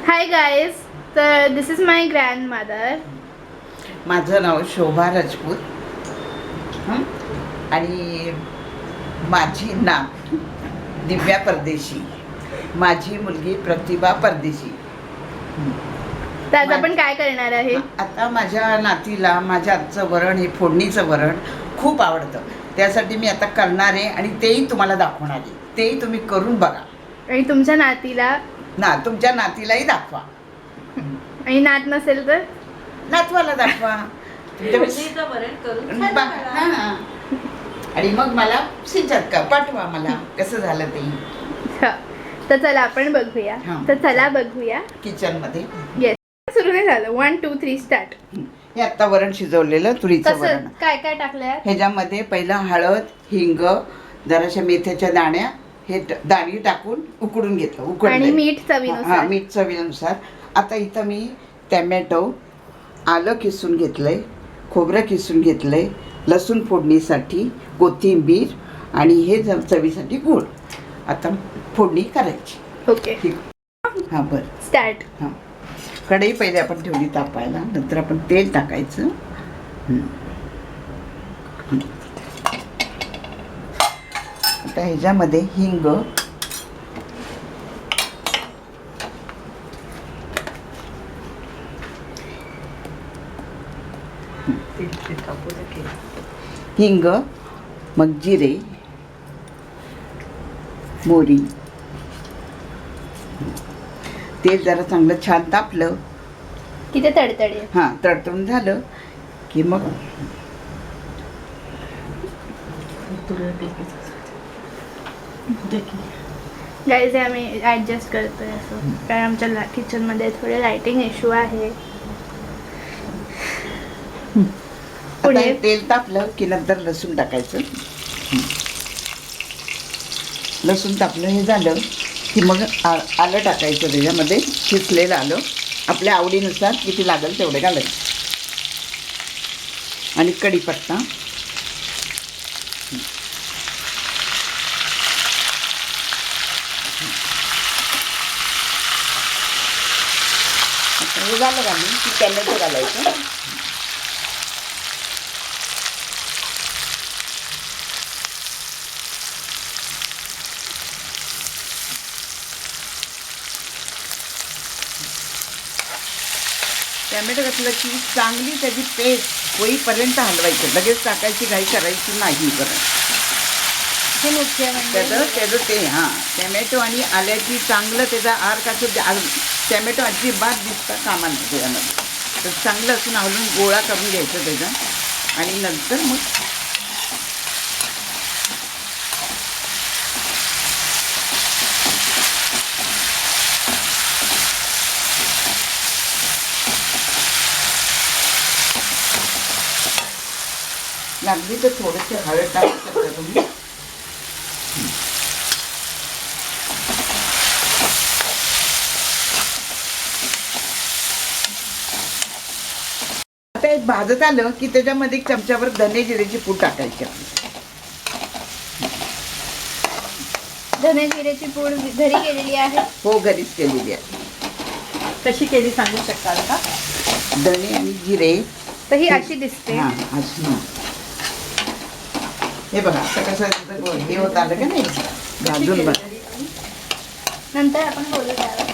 Hi guys, तर दिस is my grandmother. माझं नाव शोभा राजपूत आणि माझी नात दिव्या परदेशी, माझी मुलगी प्रतिभा परदेशी. तर आज आपण काय करणार आहे? आता माझ्या नातीला माझ्या आजचं वरण हे फोडणीचं वरण खूप आवडतं. त्यासाठी मी आता करणार आहे आणि तेही तुम्हाला दाखवणार आहे. तेही तुम्ही करून बघा आणि तुमच्या नातीला तुमच्या नातीलाही दाखवा. आणि नात नसेल तर नातवाला दाखवा. हां. आणि मग मला सिंचत का पाठवा मला कसं झालं ते. तर चला आपण बघूया. हां. तर चला बघूया किचन मध्ये. येस, सुरू नाही झालं. 1 2 3 स्टार्ट. हे आता वरण शिजवलेलं तुरीचं कसं वरण. काय काय टाकलंय? ह्याच्यामध्ये पहिलं हळद, हिंग, जराशा मेथ्याच्या दाण्या, हे दाणी टाकून उकडून घेतलं. आणि उकडलं मीठ हां, चवीनुसार. मीठ चवीनुसार. आता इथं मी टॅमॅटो, आलं किसून घेतलंय, खोबरं किसून घेतलंय, लसूण फोडणीसाठी, कोथिंबीर आणि हे चवीसाठी गूळ. आता फोडणी करायची. ओके, ठीक. हां बरं. स्टार्ट. हां, कढई पहिले आपण ठेवली तापायला, नंतर आपण तेल टाकायचं. आता ह्याच्यामध्ये हिंग, हिंग, मग जिरे, मोहरी. तेल जरा चांगलं छान तापलं, किती तडतडे. हां तडतडून झालं की मग गाईज आम्ही ॲडजस्ट करतोय असं, कारण आमच्या किचनमध्ये थोडे लाइटिंग इश्यू आहे. आता पुढे हे तेल तापलं की नंतर लसूण टाकायचं. लसूण तापलं हे झालं की मग आलं टाकायचं. त्याच्यामध्ये शिजलेलं आलं आपल्या आवडीनुसार किती लागेल तेवढे घालायचं. आणि कढीपत्ता, आता हे झालं घालून की टॅमॅटो घालायचं. टॅमॅटो घातलं की चांगली त्याची पेस्ट होईपर्यंत हलवायचं. लगेच टाकायची घाई करायची नाही. परत हे मुख्य म्हणजे त्याचं ते टॅमॅटो आणि आल्याची चांगलं त्याचा आर्क असं. टॅमॅटो अजिबात दिसता कामा नाही त्याच्यामध्ये. तर चांगलं असून हलवून गोळा करून घ्यायचं त्याचा. आणि नंतर मग लागली तर थोडंसं हळद टाकू शकता तुम्ही. आता एक भाजत आलं की त्याच्यामध्ये एक चमच्यावर धने जिऱ्याची पूड टाकायची. धने जिऱ्याची पूड घरी केलेली आहे. हो, घरीच केलेली आहे. कशी केली सांगू शकाल का? धने आणि जिरे. तर ही अशी दिसते. हां अशी. हे बघा आता कसं हे होत आलं का नाही भाजून. बघ नंतर आपण बोलू त्यावर.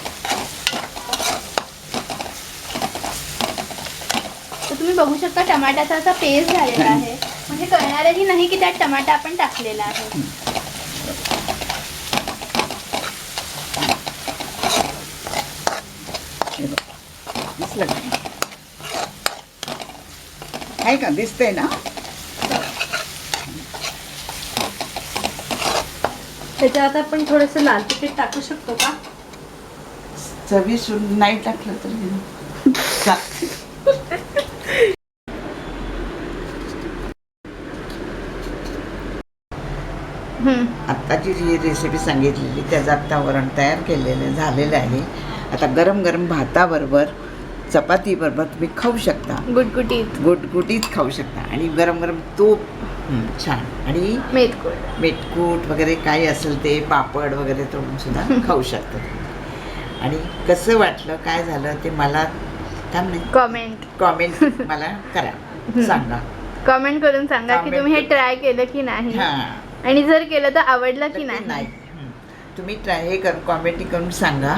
तर तुम्ही बघू शकता टमाट्याचा असा पेस्ट झालेला आहे. म्हणजे कळणारही नाही की त्यात टमाटा आपण टाकलेला आहे. दिसलं का? आहे का? दिसतंय ना? त्याच्यात आपण थोडंसं लाल तिखट टाकू शकतो का? चवीसून नाही टाकलं तरी आत्ताची जी रेसिपी सांगितलेली त्याचं आत्ता वरण तयार केलेलं झालेलं आहे. आता गरम गरम भाताबरोबर, चपातीबरोबर तुम्ही खाऊ शकता. गुटगुटीत खाऊ शकता. आणि गरम गरम तूप छान. आणि मेटकूट वगैरे काही असेल ते पापड वगैरे तळून सुद्धा खाऊ शकता. आणि कसं वाटलं, काय झालं ते मला काय नाही कॉमेंट मला करा, सांगा. कमेंट करून सांगा की तुम्ही हे ट्राय केलं की नाही, आणि जर केलं तर आवडलं की नाही. तुम्ही ट्राय हे करून कॉमेंट करून सांगा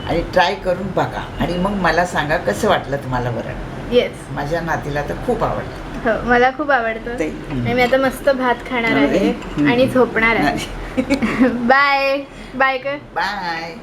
आणि ट्राय करून बघा आणि मग मला सांगा कसं वाटलं तुम्हाला वरण. येस, माझ्या नातीला तर खूप आवडतं. हो मला खूप आवडतं आणि मी आता मस्त भात खाणार आहे आणि झोपणार आहे. बाय बाय कर. बाय.